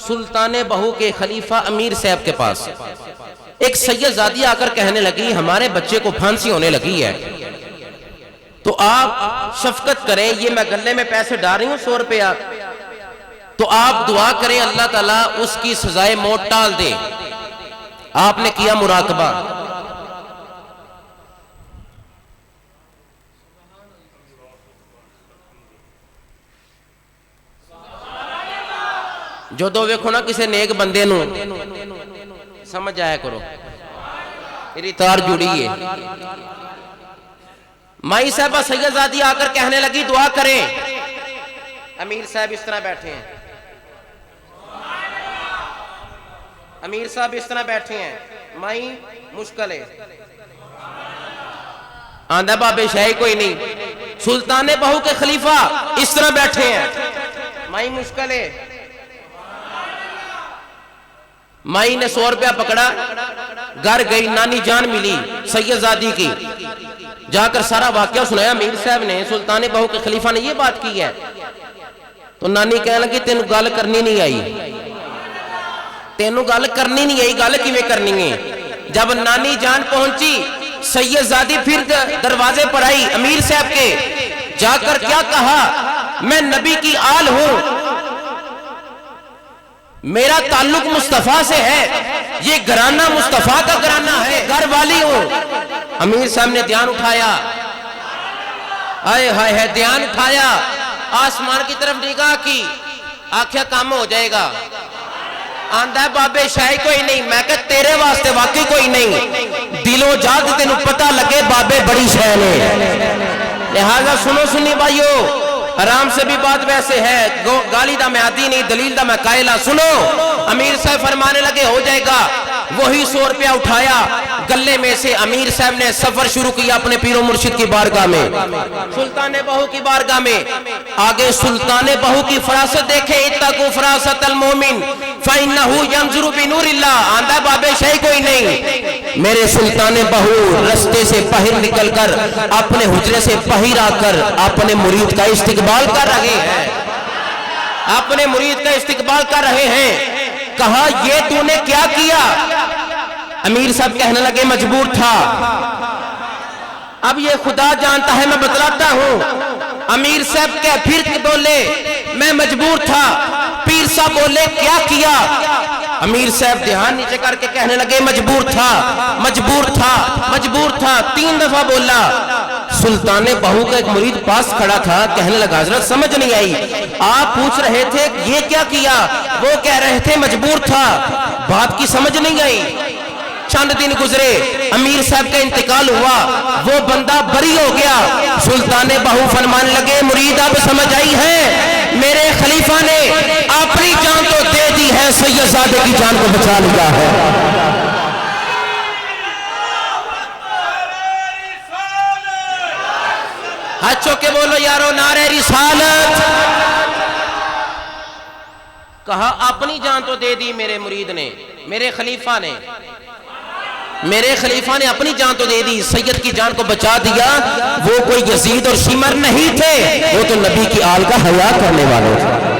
سلطان بہو کے خلیفہ امیر صاحب کے پاس ایک سید زادی آ کر کہنے لگی ہمارے بچے کو پھانسی ہونے لگی ہے، تو آپ شفقت کریں، یہ میں گلے میں پیسے ڈال رہی ہوں 100 روپیہ، تو آپ دعا کریں اللہ تعالیٰ اس کی سزائے موت ٹال دے۔ آپ نے کیا مراقبہ، جو دو ویکھو نا کسے نیک بندے نو سمجھ آیا کرو، میری تار جڑی ہے۔ مائی صاحبہ سید زادی آ کر کہنے لگی دعا کریں، امیر صاحب اس طرح بیٹھے ہیں، امیر صاحب اس طرح بیٹھے ہیں، مائی مشکل ہے، آندہ بابے شاہی کوئی نہیں، سلطان بہو کے خلیفہ اس طرح بیٹھے ہیں، مائی مشکل ہے۔ مائی نے 100 روپیہ پکڑا، گھر گئی، نانی جان ملی سید زادی کی، جا کر سارا واقعہ سنایا، امیر صاحب نے سلطان بہو کے خلیفہ نے یہ بات کی ہے، تو نانی کہنے لگی تینوں گل کرنی نہیں آئی، تینوں گل کرنی نہیں آئی، گل کیویں کرنی ہے؟ جب نانی جان پہنچی سید زادی پھر دروازے پر آئی امیر صاحب کے، جا کر کیا کہا، میں نبی کی آل ہوں، میرا تعلق مصطفیٰ سے ہے، یہ گھرانہ مصطفیٰ کا گھرانہ ہے، گھر والی ہوں۔ امیر صاحب نے دھیان اٹھایا، آئے ہائے ہے، دھیان اٹھایا، آسمان کی طرف نگاہ کی، آنکھیں کام ہو جائے گا، آندہ بابے شاہی کوئی نہیں، میں کہ تیرے واسطے واقعی کوئی نہیں، دلوں جاگ تینوں پتہ لگے بابے بڑی شاہ نے۔ لہذا سنو سنی بھائیو، آرام سے بھی بات ویسے ہے، گالی دا میں آتی نہیں، دلیل دا میں قائلہ۔ سنو، امیر صاحب فرمانے لگے ہو جائے گا، وہی 100 روپیہ اٹھایا، گلے میں سے امیر صاحب نے سفر شروع کیا اپنے پیر و مرشد کی بارگاہ میں، سلطان بہو کی بارگاہ میں۔ آگے سلطان بہو کی فراست دیکھیں، اتقوا فراست المومن فإنہ ینظر بنور اللہ، آندہ بابے شاہی کوئی نہیں، میرے سلطان بہو رستے سے پہر نکل کر اپنے حجرے سے پہر آ کر اپنے مرید کا استقبال کر رہے ہیں، اپنے مرید کا استقبال کر رہے ہیں۔ کہا یہ تو نے کیا کیا؟ امیر صاحب کہنے لگے مجبور تھا، اب یہ خدا جانتا ہے میں بتلاتا ہوں۔ امیر صاحب کے پھر بولے میں مجبور تھا، پیر صاحب بولے کیا کیا؟ امیر صاحب دھیان نیچے کر کے کہنے لگے مجبور تھا، مجبور تھا، مجبور تھا، 3 دفعہ بولا۔ سلطان بہو کا ایک مرید پاس کھڑا تھا، کہنے لگا حضرت سمجھ نہیں آئی، آپ پوچھ رہے تھے یہ کیا کیا، وہ کہہ رہے تھے مجبور تھا، بات کی سمجھ نہیں آئی۔ چند دن گزرے، امیر صاحب کا انتقال ہوا، وہ بندہ بری ہو گیا۔ سلطان بہو فرمانے لگے مرید اب سمجھ آئی ہے، میرے خلیفہ نے اپنی جان تو دے دی ہے، سید زادے کی جان کو بچا لیا ہے۔ ہاتھ چوکے بولو یارو نعرہ رسالت۔ کہا اپنی جان تو دے دی میرے مرید نے، میرے خلیفہ نے، میرے خلیفہ نے اپنی جان تو دے دی، سید کی جان کو بچا دیا۔ وہ کوئی یزید اور شمر نہیں تھے، وہ تو نبی کی آل کا حیا کرنے والے تھے۔